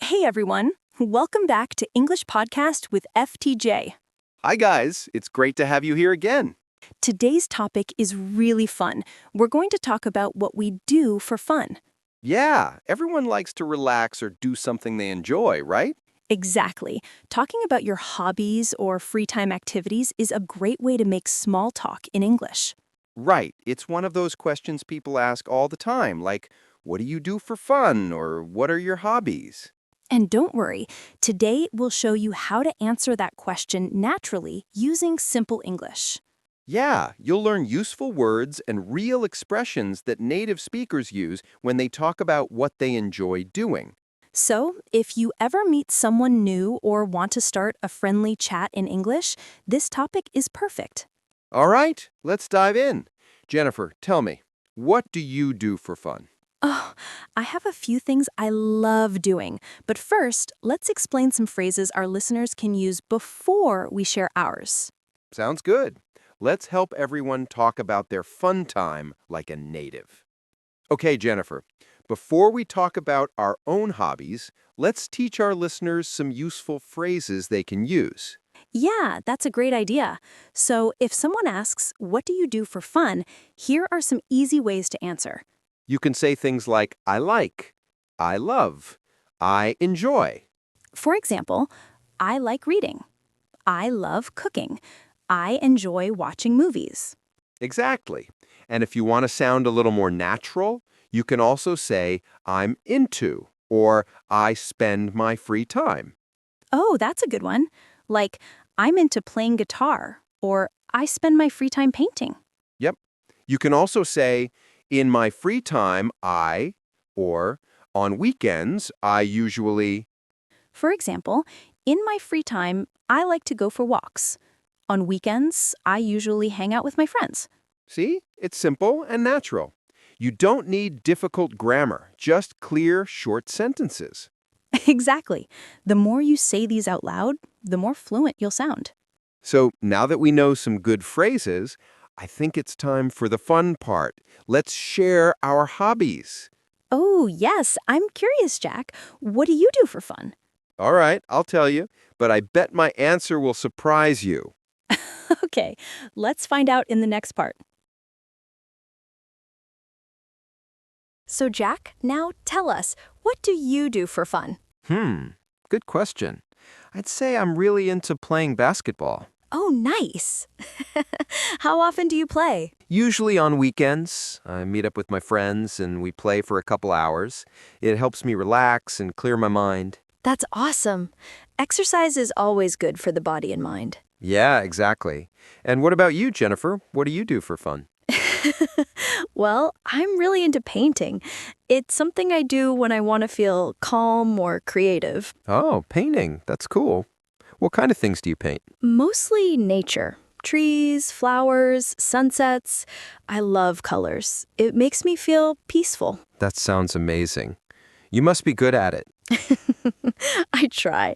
Hey everyone, welcome back to English Podcast with FTJ. Hi guys, it's great to have you here again. Today's topic is really fun. We're going to talk about what we do for fun. Yeah, everyone likes to relax or do something they enjoy, right? Exactly. Talking about your hobbies or free time activities is a great way to make small talk in English. Right, it's one of those questions people ask all the time, like, what do you do for fun, or what are your hobbies? And don't worry, today we'll show you how to answer that question naturally using simple English. Yeah, you'll learn useful words and real expressions that native speakers use when they talk about what they enjoy doing. So, if you ever meet someone new or want to start a friendly chat in English, this topic is perfect. All right, let's dive in. Jennifer, tell me, what do you do for fun? Oh, I have a few things I love doing, but first, let's explain some phrases our listeners can use before we share ours. Sounds good. Let's help everyone talk about their fun time like a native. Okay, Jennifer, before we talk about our own hobbies, let's teach our listeners some useful phrases they can use. Yeah, that's a great idea. So, if someone asks, "What do you do for fun?" here are some easy ways to answer. You can say things like, I like, I love, I enjoy. For example, I like reading. I love cooking. I enjoy watching movies. Exactly. And if you want to sound a little more natural, you can also say, I'm into, or I spend my free time. Oh, that's a good one. Like, I'm into playing guitar, or I spend my free time painting. Yep. You can also say, in my free time, or on weekends, I usually. For example, in my free time, I like to go for walks. On weekends, I usually hang out with my friends. See? It's simple and natural. You don't need difficult grammar, just clear, short sentences. Exactly. The more you say these out loud, the more fluent you'll sound. So now that we know some good phrases, I think it's time for the fun part. Let's share our hobbies. Oh, yes, I'm curious, Jack. What do you do for fun? All right, I'll tell you, but I bet my answer will surprise you. Okay, let's find out in the next part. So, Jack, now tell us, what do you do for fun? Good question. I'd say I'm really into playing basketball. Oh, nice. How often do you play? Usually on weekends, I meet up with my friends and we play for a couple hours. It helps me relax and clear my mind. That's awesome. Exercise is always good for the body and mind. Yeah, exactly. And what about you, Jennifer? What do you do for fun? Well, I'm really into painting. It's something I do when I want to feel calm or creative. Oh, painting. That's cool. What kind of things do you paint? Mostly nature. Trees, flowers, sunsets. I love colors. It makes me feel peaceful. That sounds amazing. You must be good at it. I try.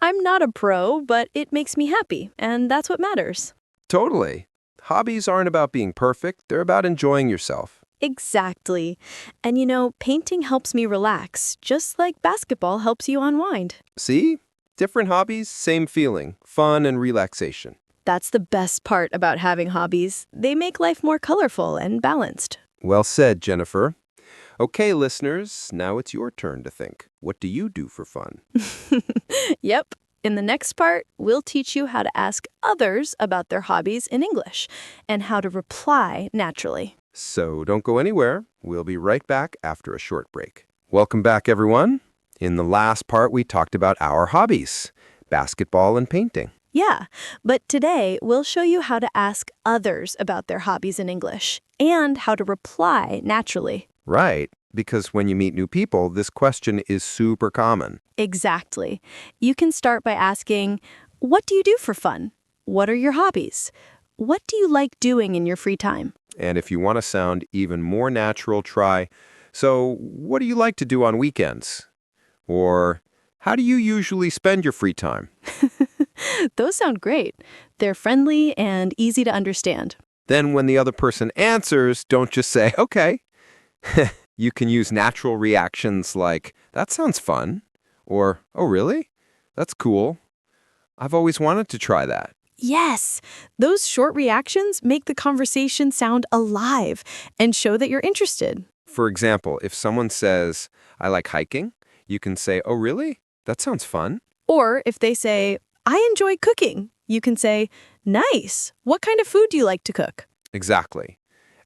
I'm not a pro, but it makes me happy, and that's what matters. Totally. Hobbies aren't about being perfect. They're about enjoying yourself. Exactly. And painting helps me relax, just like basketball helps you unwind. See? Different hobbies, same feeling. Fun and relaxation. That's the best part about having hobbies. They make life more colorful and balanced. Well said, Jennifer. Okay, listeners, now it's your turn to think. What do you do for fun? Yep. In the next part, we'll teach you how to ask others about their hobbies in English and how to reply naturally. So don't go anywhere. We'll be right back after a short break. Welcome back, everyone. In the last part, we talked about our hobbies, basketball and painting. Yeah, but today we'll show you how to ask others about their hobbies in English and how to reply naturally. Right, because when you meet new people, this question is super common. Exactly. You can start by asking, what do you do for fun? What are your hobbies? What do you like doing in your free time? And if you want to sound even more natural, try, so what do you like to do on weekends? Or how do you usually spend your free time? Those sound great. They're friendly and easy to understand. Then when the other person answers, don't just say, okay. You can use natural reactions like, that sounds fun, Or, oh, really? That's cool. I've always wanted to try that. Yes, those short reactions make the conversation sound alive and show that you're interested. For example, if someone says, I like hiking, you can say, oh, really? That sounds fun. Or if they say, I enjoy cooking, you can say, nice. What kind of food do you like to cook? Exactly.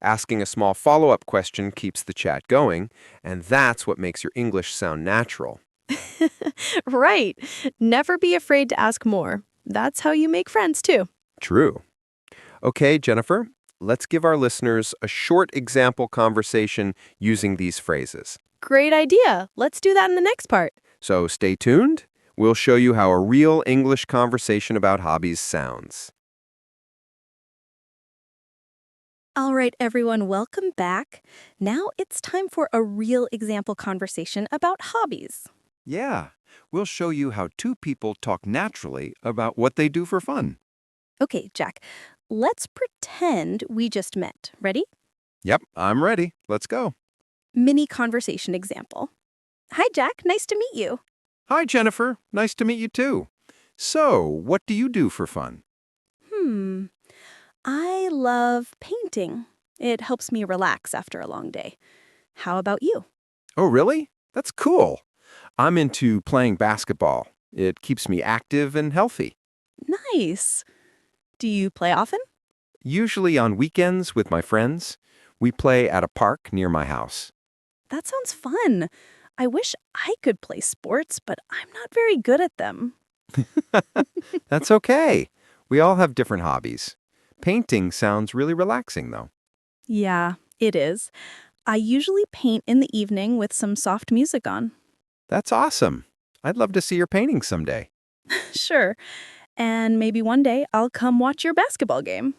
Asking a small follow-up question keeps the chat going, and that's what makes your English sound natural. Right. Never be afraid to ask more. That's how you make friends, too. True. Okay, Jennifer, let's give our listeners a short example conversation using these phrases. Great idea. Let's do that in the next part. So stay tuned. We'll show you how a real English conversation about hobbies sounds. All right, everyone, welcome back. Now it's time for a real example conversation about hobbies. Yeah, we'll show you how two people talk naturally about what they do for fun. Okay, Jack, let's pretend we just met. Ready? Yep, I'm ready. Let's go. Mini conversation example. Hi, Jack. Nice to meet you. Hi, Jennifer. Nice to meet you too. So, what do you do for fun? I love painting. It helps me relax after a long day. How about you? Oh, really? That's cool. I'm into playing basketball. It keeps me active and healthy. Nice. Do you play often? Usually on weekends with my friends. We play at a park near my house. That sounds fun. I wish I could play sports, but I'm not very good at them. That's okay. We all have different hobbies. Painting sounds really relaxing, though. Yeah, it is. I usually paint in the evening with some soft music on. That's awesome. I'd love to see your painting someday. Sure. And maybe one day I'll come watch your basketball game.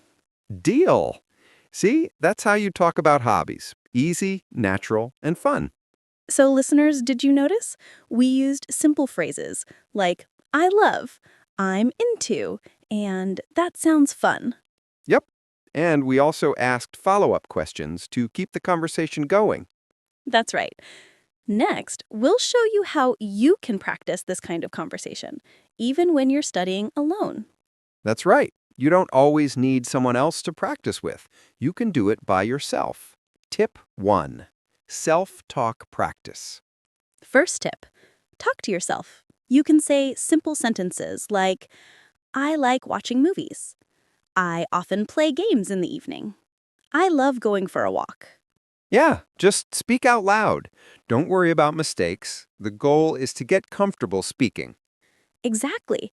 Deal. See, that's how you talk about hobbies. Easy, natural, and fun. So, listeners, did you notice? We used simple phrases like, I love, I'm into, and that sounds fun. Yep. And we also asked follow-up questions to keep the conversation going. That's right. Next, we'll show you how you can practice this kind of conversation, even when you're studying alone. That's right. You don't always need someone else to practice with. You can do it by yourself. Tip 1. Self-talk practice. First tip, talk to yourself. You can say simple sentences like, I like watching movies. I often play games in the evening. I love going for a walk. Yeah, just speak out loud. Don't worry about mistakes. The goal is to get comfortable speaking. Exactly.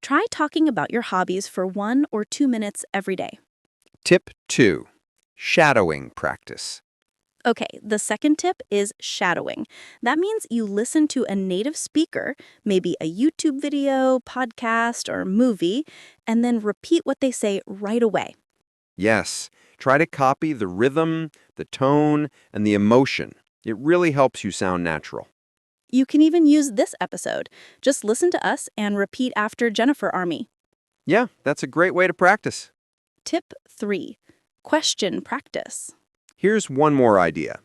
Try talking about your hobbies for 1 or 2 minutes every day. Tip 2. Shadowing practice. Okay, the second tip is shadowing. That means you listen to a native speaker, maybe a YouTube video, podcast, or movie, and then repeat what they say right away. Yes, try to copy the rhythm, the tone, and the emotion. It really helps you sound natural. You can even use this episode. Just listen to us and repeat after Jennifer Army. Yeah, that's a great way to practice. Tip 3. Question practice. Here's one more idea.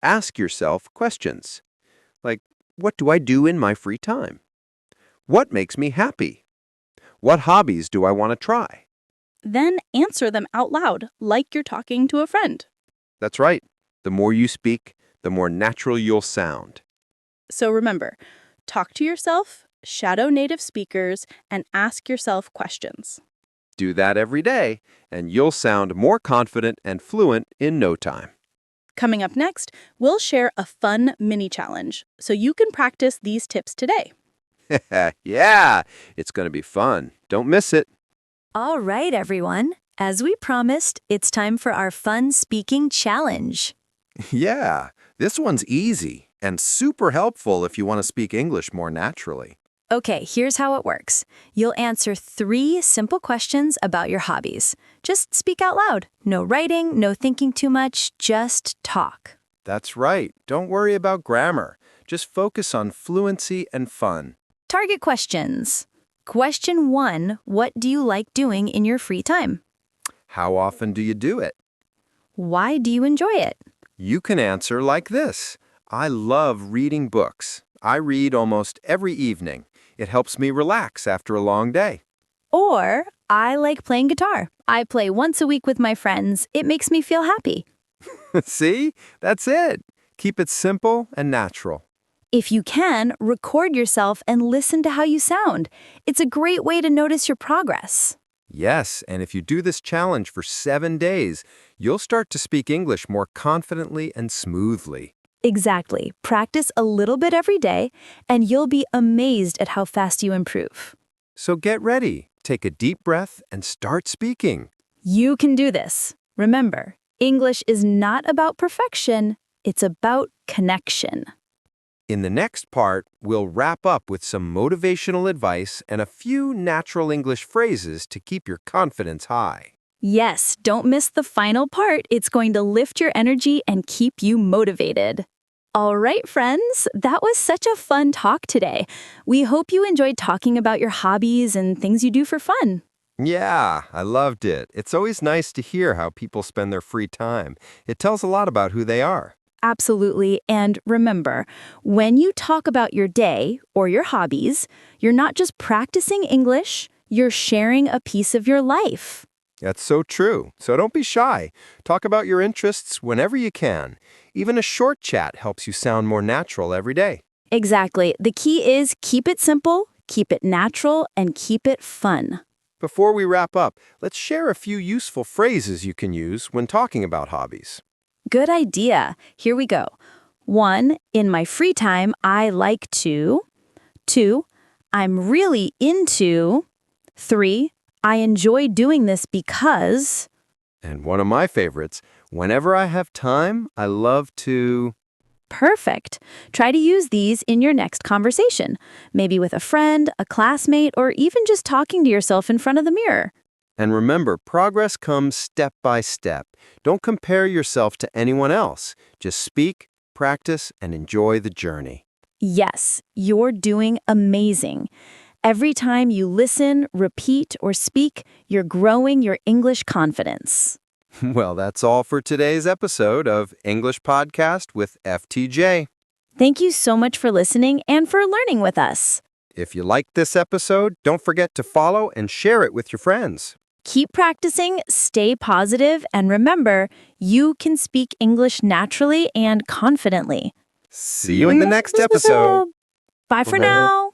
Ask yourself questions. Like, what do I do in my free time? What makes me happy? What hobbies do I want to try? Then answer them out loud, like you're talking to a friend. That's right. The more you speak, the more natural you'll sound. So remember, talk to yourself, shadow native speakers, and ask yourself questions. Do that every day, and you'll sound more confident and fluent in no time. Coming up next, we'll share a fun mini challenge so you can practice these tips today. Yeah, it's going to be fun. Don't miss it. All right, everyone. As we promised, it's time for our fun speaking challenge. Yeah, this one's easy and super helpful if you want to speak English more naturally. Okay, here's how it works. You'll answer 3 simple questions about your hobbies. Just speak out loud. No writing, no thinking too much, just talk. That's right. Don't worry about grammar. Just focus on fluency and fun. Target questions. Question 1, what do you like doing in your free time? How often do you do it? Why do you enjoy it? You can answer like this. I love reading books. I read almost every evening. It helps me relax after a long day. Or, I like playing guitar. I play once a week with my friends. It makes me feel happy. See? That's it. Keep it simple and natural. If you can, record yourself and listen to how you sound. It's a great way to notice your progress. Yes, and if you do this challenge for 7 days, you'll start to speak English more confidently and smoothly. Exactly. Practice a little bit every day, and you'll be amazed at how fast you improve. So get ready, take a deep breath, and start speaking. You can do this. Remember, English is not about perfection, it's about connection. In the next part, we'll wrap up with some motivational advice and a few natural English phrases to keep your confidence high. Yes, don't miss the final part. It's going to lift your energy and keep you motivated. All right, friends, that was such a fun talk today. We hope you enjoyed talking about your hobbies and things you do for fun. Yeah, I loved it. It's always nice to hear how people spend their free time. It tells a lot about who they are. Absolutely. And remember, when you talk about your day or your hobbies, you're not just practicing English, you're sharing a piece of your life. That's so true. So don't be shy. Talk about your interests whenever you can. Even a short chat helps you sound more natural every day. Exactly. The key is keep it simple, keep it natural, and keep it fun. Before we wrap up, let's share a few useful phrases you can use when talking about hobbies. Good idea. Here we go. 1, in my free time, I like to. 2, I'm really into. 3, I enjoy doing this because. And one of my favorites, whenever I have time, I love to... Perfect. Try to use these in your next conversation, maybe with a friend, a classmate, or even just talking to yourself in front of the mirror. And remember, progress comes step by step. Don't compare yourself to anyone else. Just speak, practice, and enjoy the journey. Yes, you're doing amazing. Every time you listen, repeat, or speak, you're growing your English confidence. Well, that's all for today's episode of English Podcast with FTJ. Thank you so much for listening and for learning with us. If you liked this episode, don't forget to follow and share it with your friends. Keep practicing, stay positive, and remember, you can speak English naturally and confidently. See you in the next episode. Bye for now.